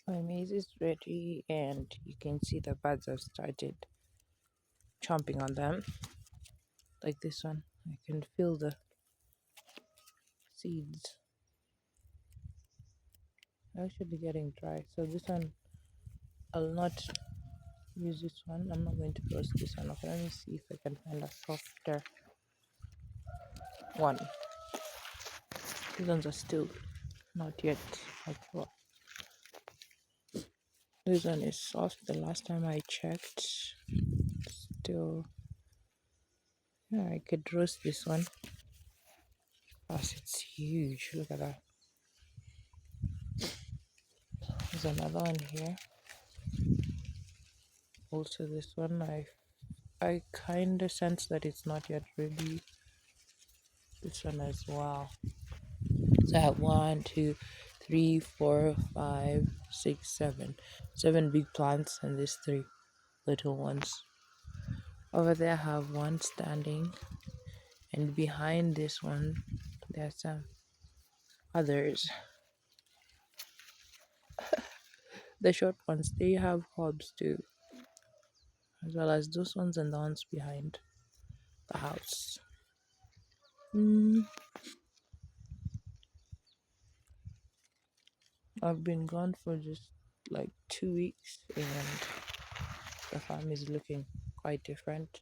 My maize is ready, and you can see the birds have started chomping on them. Like this one, I can feel the seeds actually getting dry. So this one, I'll not use this one. I'm not going to roast this one. Okay, let me see if I can find a softer one. These ones are still not yet mature. This one is soft. The last time I checked, still, yeah, I could roast this one. Plus, it's huge. Look at that. There's another one here. Also, this one, I kind of sense that it's not yet ready. This one as well. So I have 1, 2, 3, 4, 5, 6, 7. 7 big plants and these 3 little ones. Over there I have one standing, and behind this one there's some others. The short ones, they have hobs too, as well as those ones and the ones behind the house. I've been gone for just like 2 weeks, and the farm is looking quite different.